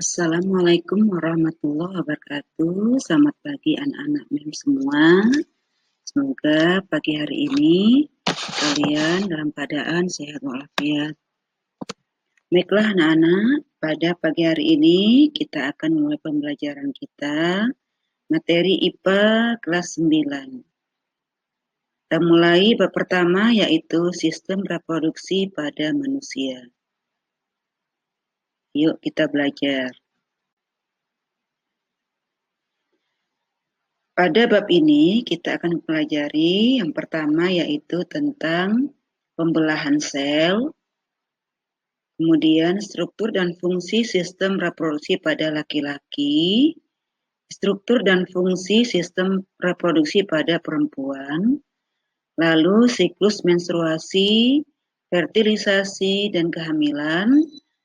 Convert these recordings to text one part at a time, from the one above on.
Assalamualaikum warahmatullahi wabarakatuh. Selamat pagi anak-anak MEM semua. Semoga pagi hari ini kalian dalam keadaan sehat walafiat. Baiklah anak-anak, pada pagi hari ini kita akan mulai pembelajaran kita materi IPA kelas 9. Kita mulai bab pertama yaitu sistem reproduksi pada manusia. Yuk kita belajar. Pada bab ini kita akan mempelajari yang pertama yaitu tentang pembelahan sel, kemudian struktur dan fungsi sistem reproduksi pada laki-laki, struktur dan fungsi sistem reproduksi pada perempuan, lalu siklus menstruasi, fertilisasi dan kehamilan,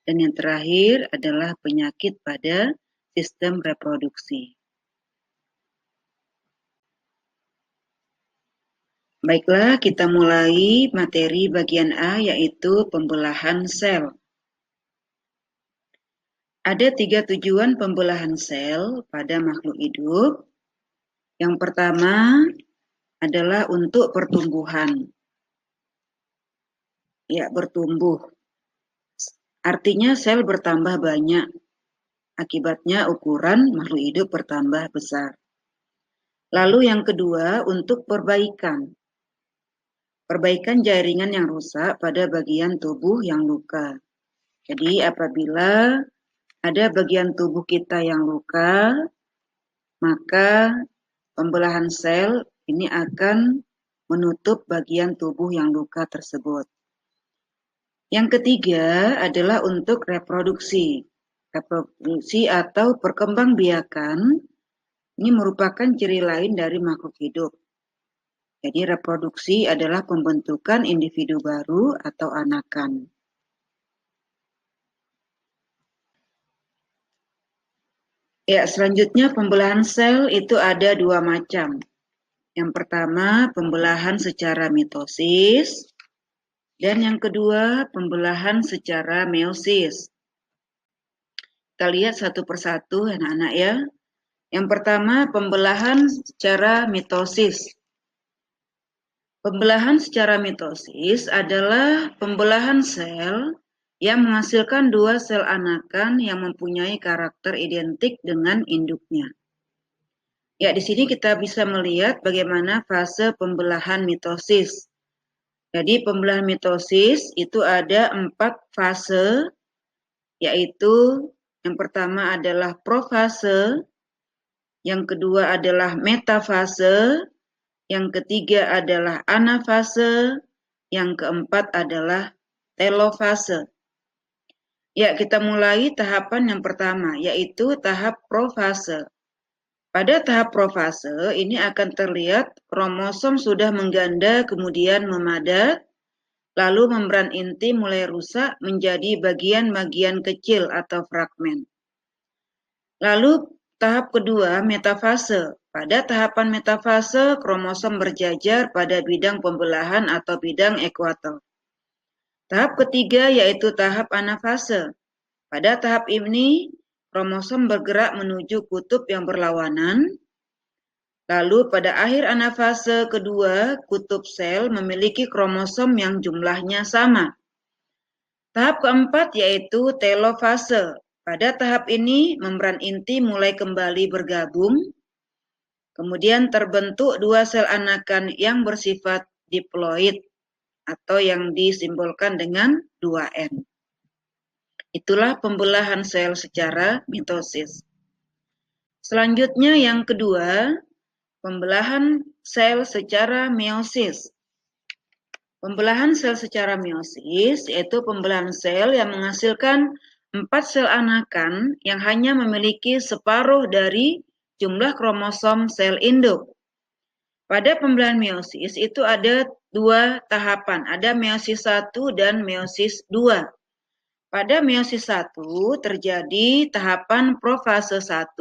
dan yang terakhir adalah penyakit pada sistem reproduksi. Baiklah, kita mulai materi bagian A yaitu pembelahan sel. Ada 3 tujuan pembelahan sel pada makhluk hidup. Yang pertama adalah untuk pertumbuhan. Ya, bertumbuh. Artinya sel bertambah banyak. Akibatnya ukuran makhluk hidup bertambah besar. Lalu yang kedua untuk perbaikan. Perbaikan jaringan yang rusak pada bagian tubuh yang luka. Jadi apabila ada bagian tubuh kita yang luka, maka pembelahan sel ini akan menutup bagian tubuh yang luka tersebut. Yang ketiga adalah untuk reproduksi. Reproduksi atau perkembangbiakan ini merupakan ciri lain dari makhluk hidup. Jadi reproduksi adalah pembentukan individu baru atau anakan. Ya, selanjutnya pembelahan sel itu ada 2 macam. Yang pertama, pembelahan secara mitosis, dan yang kedua, pembelahan secara meiosis. Kita lihat satu persatu anak-anak ya. Yang pertama, pembelahan secara mitosis. Pembelahan secara mitosis adalah pembelahan sel yang menghasilkan 2 sel anakan yang mempunyai karakter identik dengan induknya. Ya, di sini kita bisa melihat bagaimana fase pembelahan mitosis. Jadi pembelahan mitosis itu ada 4 fase, yaitu yang pertama adalah profase, yang kedua adalah metafase, yang ketiga adalah anafase, yang keempat adalah telofase. Ya, kita mulai tahapan yang pertama, yaitu tahap profase. Pada tahap profase, ini akan terlihat kromosom sudah mengganda kemudian memadat, lalu membran inti mulai rusak menjadi bagian-bagian kecil atau fragmen. Lalu tahap kedua, metafase. Pada tahapan metafase, kromosom berjajar pada bidang pembelahan atau bidang ekuator. Tahap ketiga yaitu tahap anafase. Pada tahap ini, kromosom bergerak menuju kutub yang berlawanan. Lalu pada akhir anafase kedua, kutub sel memiliki kromosom yang jumlahnya sama. Tahap keempat yaitu telofase. Pada tahap ini, membran inti mulai kembali bergabung, kemudian terbentuk 2 sel anakan yang bersifat diploid atau yang disimbolkan dengan 2N. Itulah pembelahan sel secara mitosis. Selanjutnya yang kedua, pembelahan sel secara meiosis. Pembelahan sel secara meiosis yaitu pembelahan sel yang menghasilkan 4 sel anakan yang hanya memiliki separuh dari jumlah kromosom sel induk. Pada pembelahan meiosis itu ada 2 tahapan, ada meiosis 1 dan meiosis 2. Pada meiosis 1 terjadi tahapan profase 1,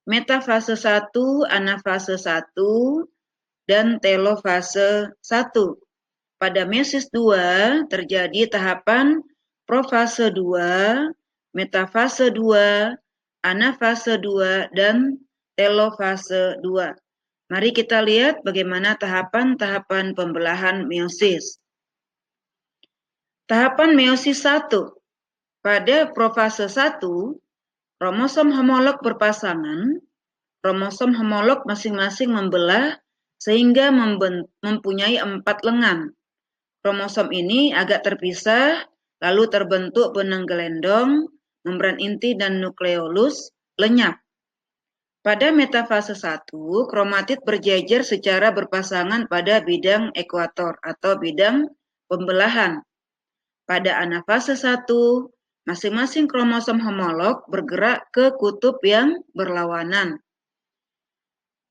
metafase 1, anafase 1, dan telofase 1. Pada meiosis 2 terjadi tahapan profase 2, metafase 2, anafase 2, dan telofase 2. Mari kita lihat bagaimana tahapan-tahapan pembelahan meiosis. Tahapan meiosis 1. Pada profase 1, kromosom homolog berpasangan. Kromosom homolog masing-masing membelah sehingga mempunyai 4 lengan. Kromosom ini agak terpisah, lalu terbentuk benang gelendong, membran inti dan nukleolus lenyap. Pada metafase 1, kromatid berjejer secara berpasangan pada bidang ekuator atau bidang pembelahan. Pada anafase 1, masing-masing kromosom homolog bergerak ke kutub yang berlawanan.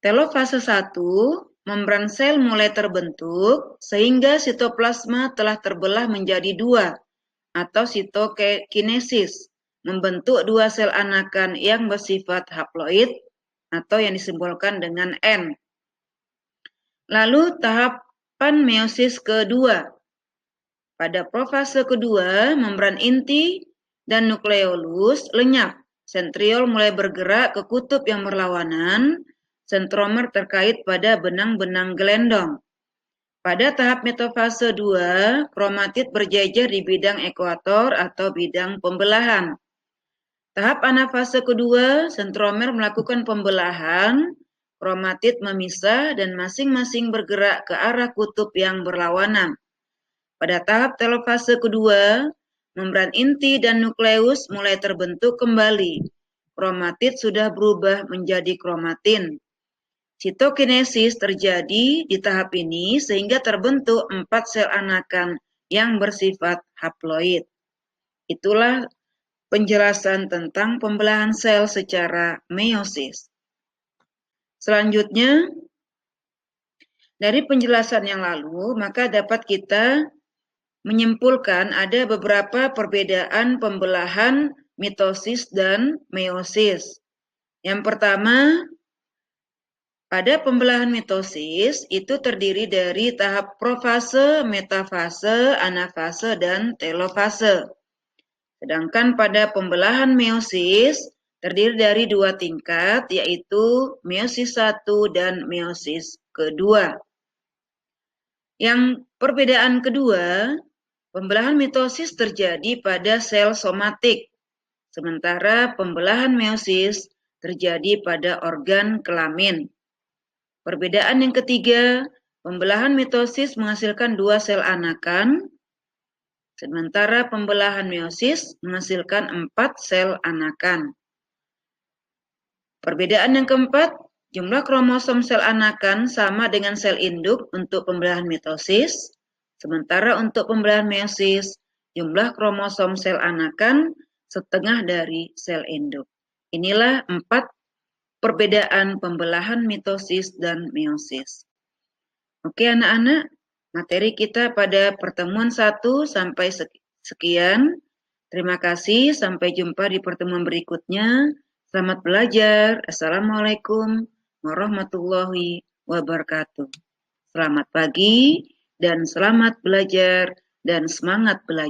Telofase 1, membran sel mulai terbentuk sehingga sitoplasma telah terbelah menjadi 2 atau sitokinesis, membentuk 2 sel anakan yang bersifat haploid atau yang disimbolkan dengan N. Lalu tahapan meiosis kedua. Pada profase kedua, membran inti dan nukleolus lenyap. Sentriol mulai bergerak ke kutub yang berlawanan, sentromer terkait pada benang-benang gelendong. Pada tahap metafase 2, kromatid berjejer di bidang ekuator atau bidang pembelahan. Tahap anafase kedua, sentromer melakukan pembelahan, kromatid memisah dan masing-masing bergerak ke arah kutub yang berlawanan. Pada tahap telofase kedua, membran inti dan nukleus mulai terbentuk kembali. Kromatid sudah berubah menjadi kromatin. Sitokinesis terjadi di tahap ini sehingga terbentuk 4 sel anakan yang bersifat haploid. Itulah penjelasan tentang pembelahan sel secara meiosis. Selanjutnya, dari penjelasan yang lalu, maka dapat kita menyimpulkan ada beberapa perbedaan pembelahan mitosis dan meiosis. Yang pertama, pada pembelahan mitosis itu terdiri dari tahap profase, metafase, anafase, dan telofase. Sedangkan pada pembelahan meiosis terdiri dari 2 tingkat, yaitu meiosis 1 dan meiosis kedua. Yang perbedaan kedua, pembelahan mitosis terjadi pada sel somatik, sementara pembelahan meiosis terjadi pada organ kelamin. Perbedaan yang ketiga, pembelahan mitosis menghasilkan 2 sel anakan, sementara pembelahan meiosis menghasilkan 4 sel anakan. Perbedaan yang keempat, jumlah kromosom sel anakan sama dengan sel induk untuk pembelahan mitosis, sementara untuk pembelahan meiosis, jumlah kromosom sel anakan setengah dari sel induk. Inilah 4 perbedaan pembelahan mitosis dan meiosis. Oke anak-anak, materi kita pada pertemuan 1 sampai sekian. Terima kasih, sampai jumpa di pertemuan berikutnya. Selamat belajar. Assalamualaikum warahmatullahi wabarakatuh. Selamat pagi dan selamat belajar dan semangat belajar.